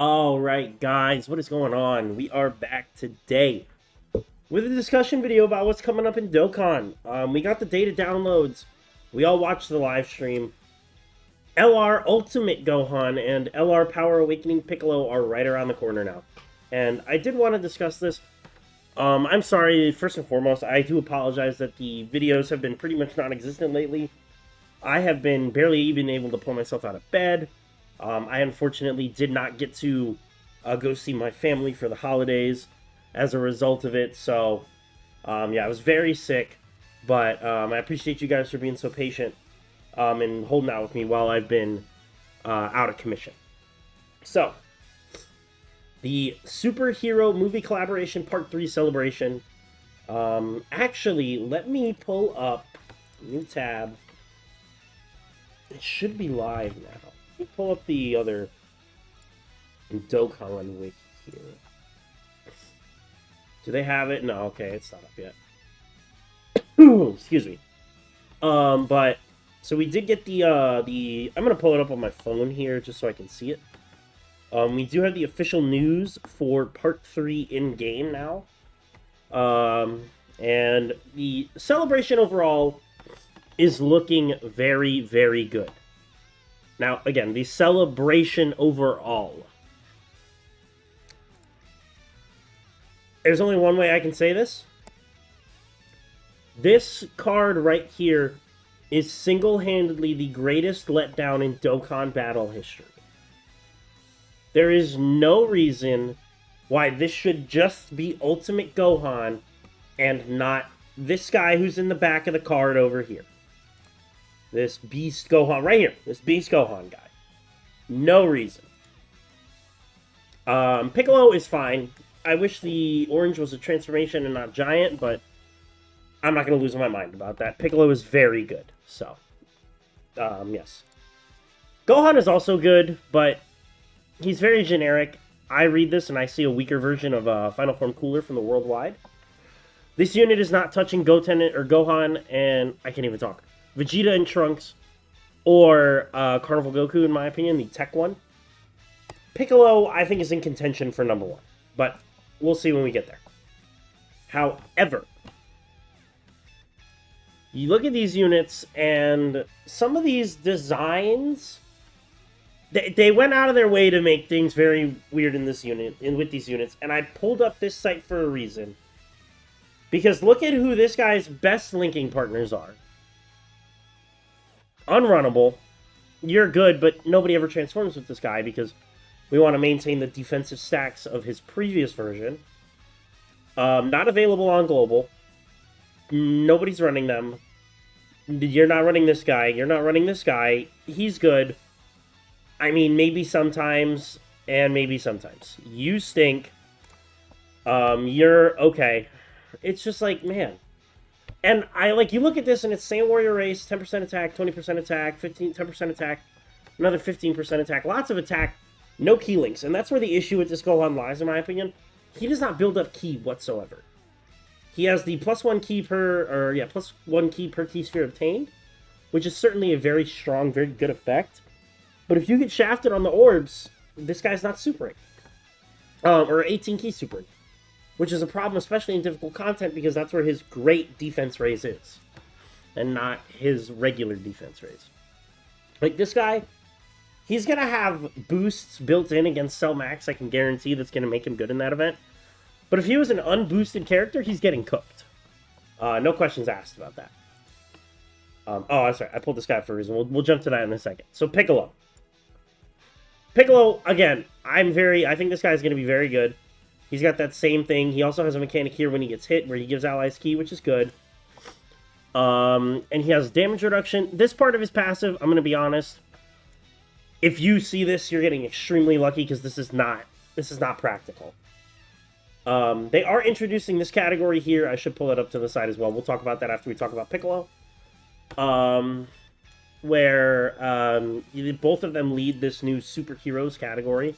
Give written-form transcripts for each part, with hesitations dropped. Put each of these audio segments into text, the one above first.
All right, guys, what is going on? We are back today with a discussion video about what's coming up in Dokkan. We got the data downloads. We all watched the live stream. LR Ultimate Gohan and LR Power Awakening Piccolo are right around the corner now. And I did want to discuss this. I'm sorry, first and foremost, I do apologize that the videos have been pretty much non-existent lately. I have been barely even able to pull myself out of bed. I unfortunately did not get to go see my family for the holidays as a result of it. So, yeah, I was very sick. But I appreciate you guys for being so patient and holding out with me while I've been out of commission. So, the Superhero Movie Collaboration Part 3 celebration. Actually, let me pull up new tab. It should be live now. Let me pull up the other Dokkan wiki here. Do they have it? No, okay, it's not up yet. Excuse me. But so we did get the I'm gonna pull it up on my phone here just so I can see it. We do have the official news for Part 3 in game now. And the celebration overall is looking very, very good. Now, again, the celebration overall. There's only one way I can say this. This card right here is single-handedly the greatest letdown in Dokkan battle history. There is no reason why this should just be Ultimate Gohan and not this guy who's in the back of the card over here. This Beast Gohan right here. This Beast Gohan guy. No reason. Piccolo is fine. I wish the orange was a transformation and not giant, but I'm not going to lose my mind about that. Piccolo is very good. So, yes. Gohan is also good, but he's very generic. I read this and I see a weaker version of Final Form Cooler from the Worldwide. This unit is not touching Goten or Gohan, and I can't even talk. Vegeta and Trunks, or Carnival Goku, in my opinion, the tech one. Piccolo, I think, is in contention for number 1, but we'll see when we get there. However, you look at these units, and some of these designs, they went out of their way to make things very weird in this unit, with these units, and I pulled up this site for a reason. Because look at who this guy's best linking partners are. Unrunnable. You're good, but nobody ever transforms with this guy because we want to maintain the defensive stacks of his previous version. Not available on Global. Nobody's running them. You're not running this guy. You're not running this guy. He's good. I mean, maybe sometimes, and maybe sometimes. You stink. You're okay. It's just like, man. And you look at this and it's Saiyan Warrior Race, 10% attack, 20% attack, 10% attack, another 15% attack, lots of attack, no key links. And that's where the issue with this Gohan lies, in my opinion. He does not build up ki whatsoever. He has the +1 key per, +1 key per key sphere obtained, which is certainly a very strong, very good effect. But if you get shafted on the orbs, this guy's not supering. Or 18 key supering. Which is a problem, especially in difficult content, because that's where his great defense raise is. And not his regular defense raise. Like, this guy, he's going to have boosts built in against Cell Max, I can guarantee that's going to make him good in that event. But if he was an unboosted character, he's getting cooked. No questions asked about that. I'm sorry, I pulled this guy for a reason. We'll jump to that in a second. So, Piccolo. Piccolo, again, I think this guy's going to be very good. He's got that same thing. He also has a mechanic here when he gets hit, where he gives allies ki, which is good. And he has damage reduction. This part of his passive, I'm going to be honest. If you see this, you're getting extremely lucky, because this is not practical. They are introducing this category here. I should pull it up to the side as well. We'll talk about that after we talk about Piccolo. Where both of them lead this new superheroes category.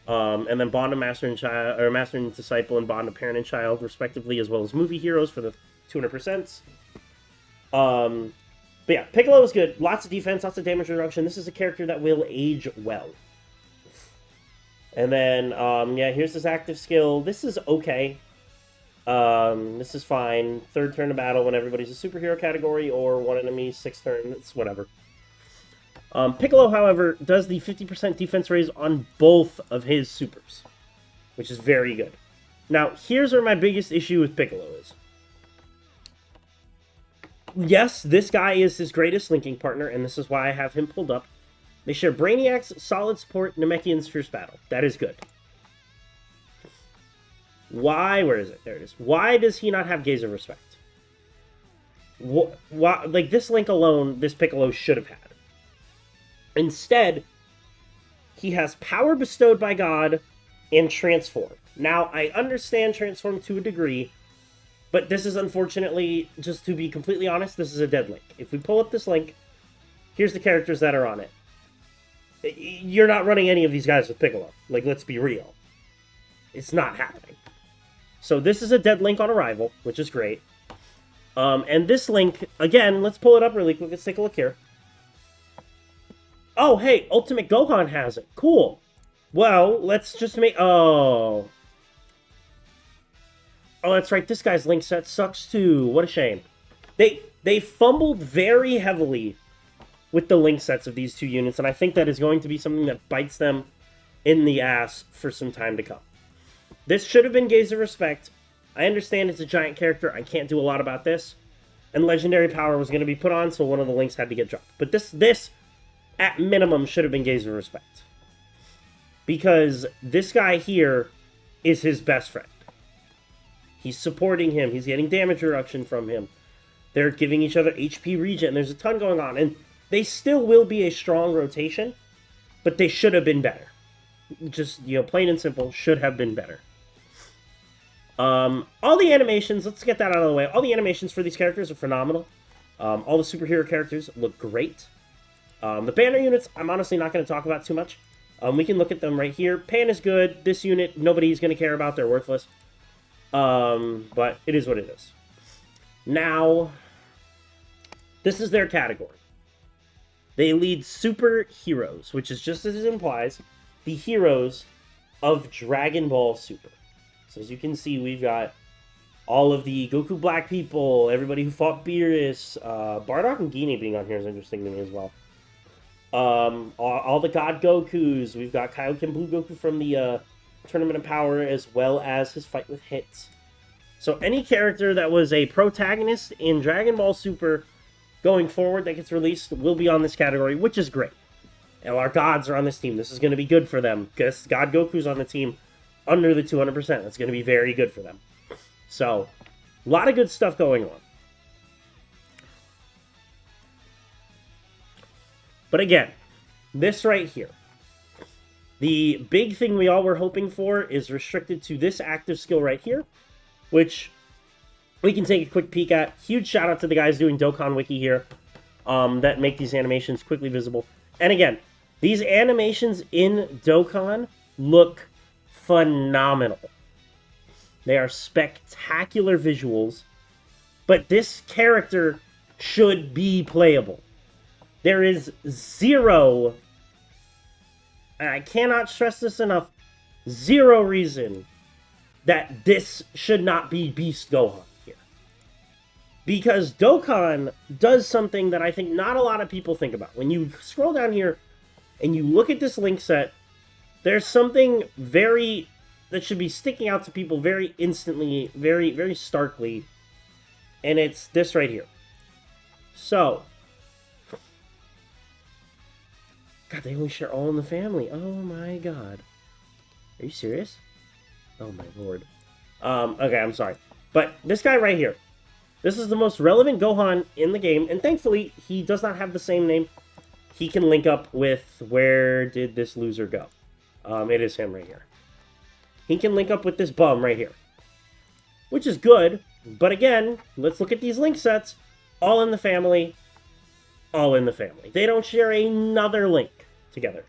And then Bond of Master and Child, or Master and Disciple, and Bond of Parent and Child, respectively, as well as movie heroes for the 200%. But yeah, Piccolo is good. Lots of defense, lots of damage reduction. This is a character that will age well. And then, yeah, here's his active skill. This is okay. This is fine. Third turn of battle when everybody's a superhero category, or one enemy, sixth turn, it's whatever. Piccolo, however, does the 50% defense raise on both of his supers, which is very good. Now, here's where my biggest issue with Piccolo is. Yes, this guy is his greatest linking partner, and this is why I have him pulled up. They share Brainiac's solid support, Namekian's fierce battle. That is good. Why? Where is it? There it is. Why does he not have Gaze of Respect? Why, like, this link alone, this Piccolo should have had. Instead, he has power bestowed by God and transform. Now, I understand transform to a degree, but this is unfortunately, just to be completely honest, this is a dead link. If we pull up this link, here's the characters that are on it. You're not running any of these guys with Piccolo. Like, let's be real. It's not happening. So this is a dead link on arrival, which is great. And this link, again, let's pull it up really quick. Let's take a look here. Oh, hey, Ultimate Gohan has it. Cool. Well, let's just make... Oh, that's right. This guy's link set sucks, too. What a shame. They fumbled very heavily with the link sets of these two units, and I think that is going to be something that bites them in the ass for some time to come. This should have been Gaze of Respect. I understand it's a giant character. I can't do a lot about this. And Legendary Power was going to be put on, so one of the links had to get dropped. But this at minimum, should have been Gaze of Respect. Because this guy here is his best friend. He's supporting him. He's getting damage reduction from him. They're giving each other HP regen. There's a ton going on. And they still will be a strong rotation, but they should have been better. Just, you know, plain and simple, should have been better. All the animations, let's get that out of the way. All the animations for these characters are phenomenal. All the superhero characters look great. The banner units, I'm honestly not going to talk about too much. We can look at them right here. Pan is good. This unit, nobody's going to care about. They're worthless. But it is what it is. Now, this is their category. They lead superheroes, which is just as it implies, the heroes of Dragon Ball Super. So as you can see, we've got all of the Goku Black people, everybody who fought Beerus, Bardock and Guinea being on here is interesting to me as well. All the God Gokus. We've got Kaioken Blue Goku from the Tournament of Power, as well as his fight with Hits. So any character that was a protagonist in Dragon Ball Super going forward that gets released will be on this category, which is great. And our gods are on this team. This is going to be good for them, because God Goku's on the team under the 200%. That's going to be very good for them. So, a lot of good stuff going on. But again, this right here, the big thing we all were hoping for is restricted to this active skill right here, which we can take a quick peek at. Huge shout out to the guys doing Dokkan Wiki here that make these animations quickly visible. And again, these animations in Dokkan look phenomenal. They are spectacular visuals, but this character should be playable. There is zero, and I cannot stress this enough, zero reason that this should not be Beast Gohan here. Because Dokkan does something that I think not a lot of people think about. When you scroll down here and you look at this link set, there's something that should be sticking out to people very instantly, very, very starkly, and it's this right here. So, God, they only share all in the family. Oh my God. Are you serious? Oh my Lord. Okay, I'm sorry. But this guy right here, this is the most relevant Gohan in the game, and thankfully, he does not have the same name. He can link up with, where did this loser go? It is him right here. He can link up with this bum right here, which is good. But again, let's look at these link sets. All in the family. All in the family. They don't share another link together,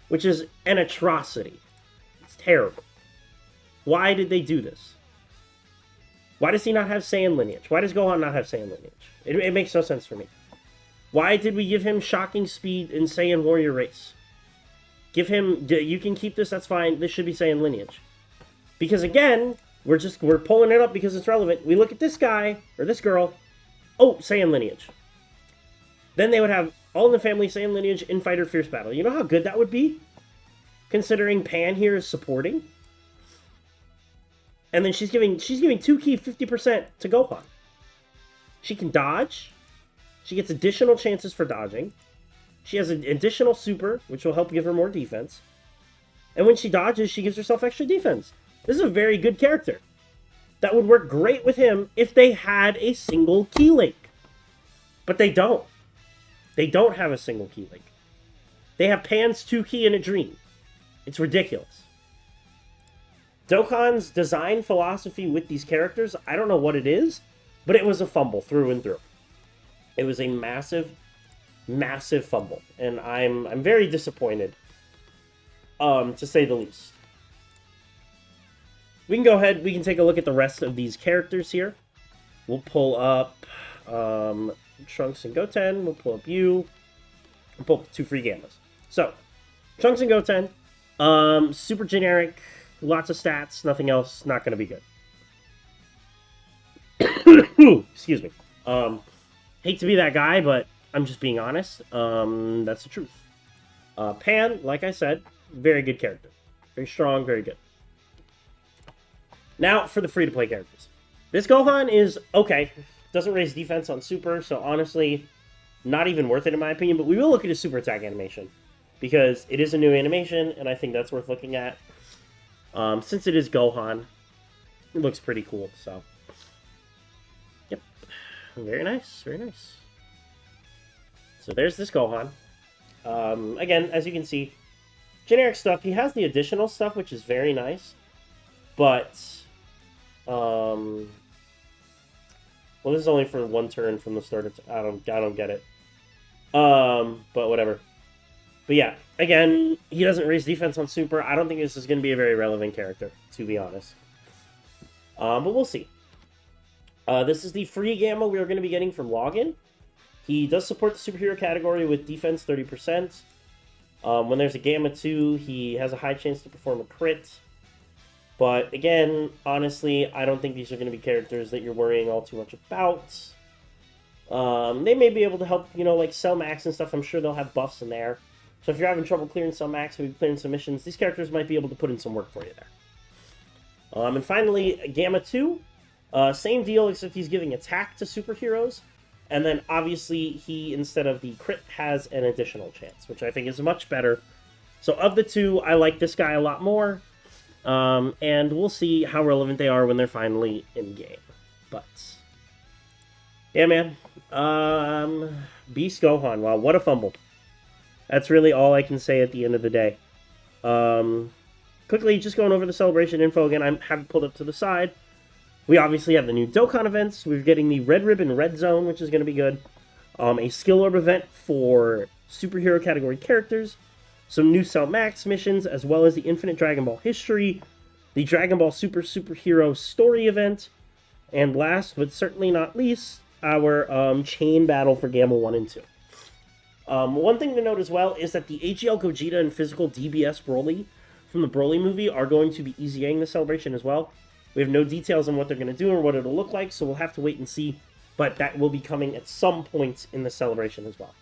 which is an atrocity. It's terrible. Why did they do this? Why does he not have Saiyan lineage? Why does Gohan not have Saiyan lineage? It makes no sense for me. Why did we give him shocking speed in Saiyan warrior race? Give him... You can keep this, that's fine. This should be Saiyan lineage. Because, again, we're pulling it up because it's relevant. We look at this guy, or this girl. Oh, Saiyan lineage. Then they would have all in the family Saiyan lineage in Fighter Fierce Battle. You know how good that would be? Considering Pan here is supporting. And then she's giving 2 ki 50% to Gohan. She can dodge. She gets additional chances for dodging. She has an additional super, which will help give her more defense. And when she dodges, she gives herself extra defense. This is a very good character. That would work great with him if they had a single key link. But they don't. They don't have a single key link. They have Pan's 2 ki and a dream. It's ridiculous. Dokkan's design philosophy with these characters, I don't know what it is, but it was a fumble through and through. It was a massive, massive fumble, and I'm very disappointed, to say the least. We can go ahead, we can take a look at the rest of these characters here. We'll pull up Trunks and Goten, we'll pull up you, we'll pull up 2 free Gammas. So, Trunks and Goten, super generic, lots of stats, nothing else, not going to be good. Excuse me. Hate to be that guy, but I'm just being honest. That's the truth. Pan, like I said, very good character. Very strong, very good. Now, for the free-to-play characters. This Gohan is okay. Doesn't raise defense on super, so honestly, not even worth it in my opinion, but we will look at his super attack animation. Because it is a new animation, and I think that's worth looking at. Since it is Gohan, it looks pretty cool, so. Yep. Very nice, very nice. So there's this Gohan. Again, as you can see, generic stuff. He has the additional stuff, which is very nice. But, well, this is only for 1 turn from the start of... I don't get it. But whatever. But yeah, again, he doesn't raise defense on super. I don't think this is going to be a very relevant character, to be honest. But we'll see. This is the free Gamma we are going to be getting from Login. He does support the superhero category with defense 30%. When there's a Gamma 2, he has a high chance to perform a crit. But again, honestly, I don't think these are going to be characters that you're worrying all too much about. They may be able to help, you know, like Cell Max and stuff. I'm sure they'll have buffs in there. So if you're having trouble clearing Cell Max, maybe clearing some missions, these characters might be able to put in some work for you there. And finally, Gamma 2. Same deal, except he's giving attack to superheroes. And then, obviously, he, instead of the crit, has an additional chance, which I think is much better. So of the two, I like this guy a lot more. And we'll see how relevant they are when they're finally in-game. But, yeah, man. Beast Gohan. Wow, what a fumble. That's really all I can say at the end of the day. Quickly, just going over the celebration info again, I have it pulled up to the side. We obviously have the new Dokkan events. We're getting the Red Ribbon Red Zone, which is going to be good. A Skill Orb event for superhero category characters. Some new Cell Max missions, as well as the Infinite Dragon Ball History. The Dragon Ball Superhero Story event. And last, but certainly not least, our Chain Battle for Gamma 1 and 2. One thing to note as well is that the AGL Gogeta and physical DBS Broly from the Broly movie are going to be EZAing the celebration as well. We have no details on what they're going to do or what it'll look like, so we'll have to wait and see. But that will be coming at some point in the celebration as well.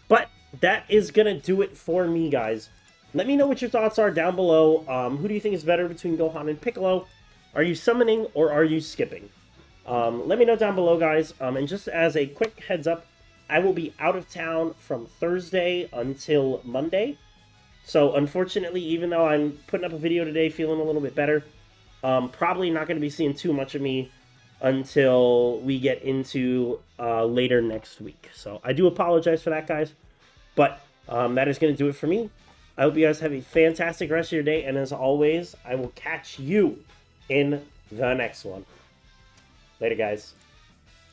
But that is going to do it for me, guys. Let me know what your thoughts are down below. Who do you think is better between Gohan and Piccolo? Are you summoning or are you skipping? Let me know down below, guys. And just as a quick heads up, I will be out of town from Thursday until Monday. So, unfortunately, even though I'm putting up a video today feeling a little bit better, probably not going to be seeing too much of me until we get into later next week. So, I do apologize for that, guys. But that is going to do it for me. I hope you guys have a fantastic rest of your day. And as always, I will catch you in the next one. Later, guys.